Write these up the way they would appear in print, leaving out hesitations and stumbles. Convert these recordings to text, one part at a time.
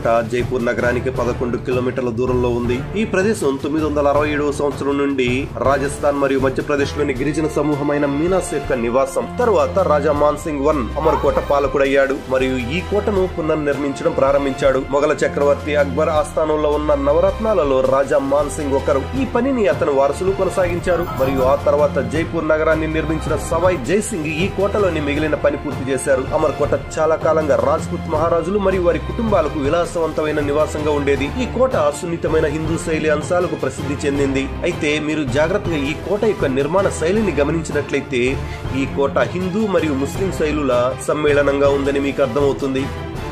కోట జైపూర్ నగరానికి 11 కిలోమీటర్ల దూరంలో ఉంది. ఈ ప్రదేశం 967వ సంవత్సరం నుండి రాజస్థాన్ మరియు మధ్యప్రదేశ్ లోని గిరిజన సమూహమైన మీనాస్ యొక్క నివాసం. తరువాత రాజా మాన్సింగ్ I అమర్కోట పాలకుడయ్యాడు మరియు ఈ కోటను పునర్నిర్మించడం ప్రారంభించాడు. మొఘల చక్రవర్తి అక్బర్ ఆస్థానంలో ఉన్న నవరత్నాలలో రాజా మాన్సింగ్ ఒకరు. ఈ పనిని అతని వారసులు కొనసాగించారు మరియు ఆ తర్వాత జైపూర్ నగరాన్ని నిర్మించిన సవాయ్ జైసింగ్ ఈ కోటలోని మిగిలిన పని పూర్తి చేశారు. అమర్కోట చాలా కాలంగా రాజ్పుత్ మహారాజులు మరియు వారి కుటుంబాలకు విలాసవంతమైన నివాసంగా ఉండేది. ఈ కోట సున్నితమైన హిందూ శైలి అంశాలకు ప్రసిద్ధి చెందింది. అయితే మీరు జాగ్రత్తగా ఈ కోట యొక్క నిర్మాణ శైలిని గమనించినట్లయితే ఈ కోట హిందూ మరియు ముస్లిం శైలుల సమ్మేళనంగా ఉందని మీకు అర్థమవుతుంది.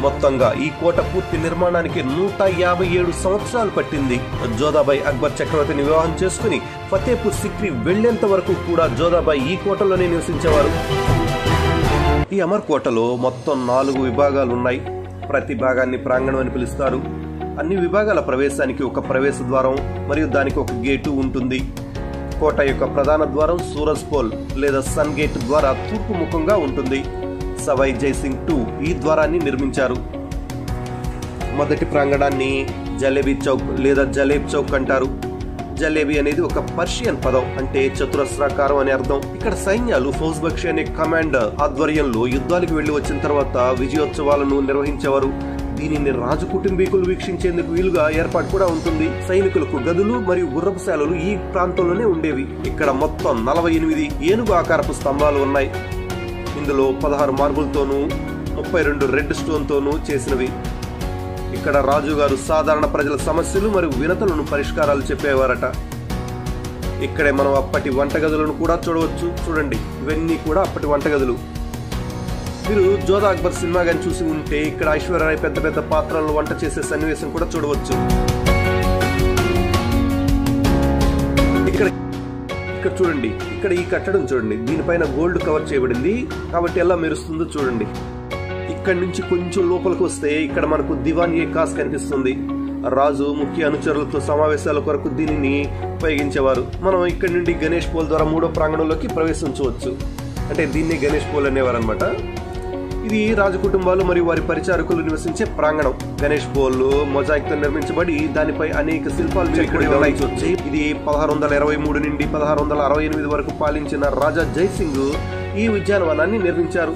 మొత్తంగా ఈ కోట పూర్తి నిర్మాణానికి 157 సంవత్సరాలు పట్టింది. జోధాబాయి అక్బర్ చక్రవర్తిని వివాహం చేసుకుని ఫతేపూర్ సిక్రీ వెళ్లేంత వరకు కూడా జోధాబాయి ఈ కోటలోనే నివసించేవారు. ఈ అమర్కోటలో మొత్తం 4 విభాగాలు ఉన్నాయి. ప్రతి భాగాన్ని ప్రాంగణం అని పిలుస్తారు. అన్ని విభాగాల ప్రవేశానికి ఒక ప్రవేశ ద్వారం మరియు దానికి ఒక గేటు ఉంటుంది. కోట యొక్క ప్రధాన ద్వారం సూరజ్ పోల్ లేదా సన్ గేట్ ద్వారా తూర్పు ముఖంగా ఉంటుంది. సవాయ్ జైసింగ్ II ఈ ద్వారాన్ని నిర్మించారు. మొదటి ప్రాంగణాన్ని జలేబీ చౌక్ లేదా జలేబ్ చౌక్ అంటారు. జలేబీ అనేది ఒక పర్షియన్ పదం, అంటే చతురస్రాకారం అని అర్థం. ఇక్కడ సైన్యాలు ఫౌజ్ బక్షి అనే కమాండర్ ఆధ్వర్యంలో యుద్ధాలకు వెళ్లి వచ్చిన తర్వాత విజయోత్సవాలను నిర్వహించేవారు. దీనిని రాజు కుటుంబీకులు వీక్షించేందుకు వీలుగా ఏర్పాటు కూడా ఉంటుంది. సైనికులకు గదులు మరియు గుర్రపుశాలలు ఈ ప్రాంతంలోనే ఉండేవి. ఇక్కడ మొత్తం 48 ఏనుగు ఆకారపు స్తంభాలు ఉన్నాయి. ఇందులో 16 మార్బుల్తోనూ 32 రెడ్ స్టోన్ తోనూ చేసినవి. ఇక్కడ రాజుగారు సాధారణ ప్రజల సమస్యలు మరియు వినతులను పరిష్కారాలు చెప్పేవారట. ఇక్కడే మనం అప్పటి వంటగదులను కూడా చూడవచ్చు. చూడండి, ఇవన్నీ కూడా అప్పటి వంటగదులు. మీరు జోధా అక్బర్ సినిమా గాని చూసి ఉంటే ఇక్కడ ఐశ్వర్యరాయ్ పెద్ద పెద్ద పాత్రలను వంట చేసే సన్నివేశం కూడా చూడవచ్చు. ఇక్కడ చూడండి, ఇక్కడ ఈ కట్టడం చూడండి, దీనిపైన గోల్డ్ కవర్ చేయబడింది కాబట్టి ఎలా మెరుస్తుందో చూడండి. ఇక్కడ నుంచి కొంచెం లోపలికి వస్తే ఇక్కడ మనకు దివాన్-ఏ-ఖాస్ కనిపిస్తుంది. రాజు ముఖ్య అనుచరులతో సమావేశాల కొరకు దీనిని ఉపయోగించేవారు. మనం ఇక్కడ నుండి గణేష్ పోల్ ద్వారా 3వ ప్రాంగణంలోకి ప్రవేశించవచ్చు. అంటే దీన్ని గణేష్ పోల్ అనేవారు అనమాట. ఇది రాజ కుటుంబాలు మరియు వారి పరిచారకులు నివసించే ప్రాంగణం. గణేష్ పోల్ మొజాయిక్ తో నిర్మించబడి దానిపై అనేక శిల్పాలు ఇక్కడ గమనించవచ్చు. ఇది 1623 నుండి 1668 వరకు పాలించిన రాజా జైసింగ్ ఈ ఉద్యానవనాన్ని నిర్మించారు.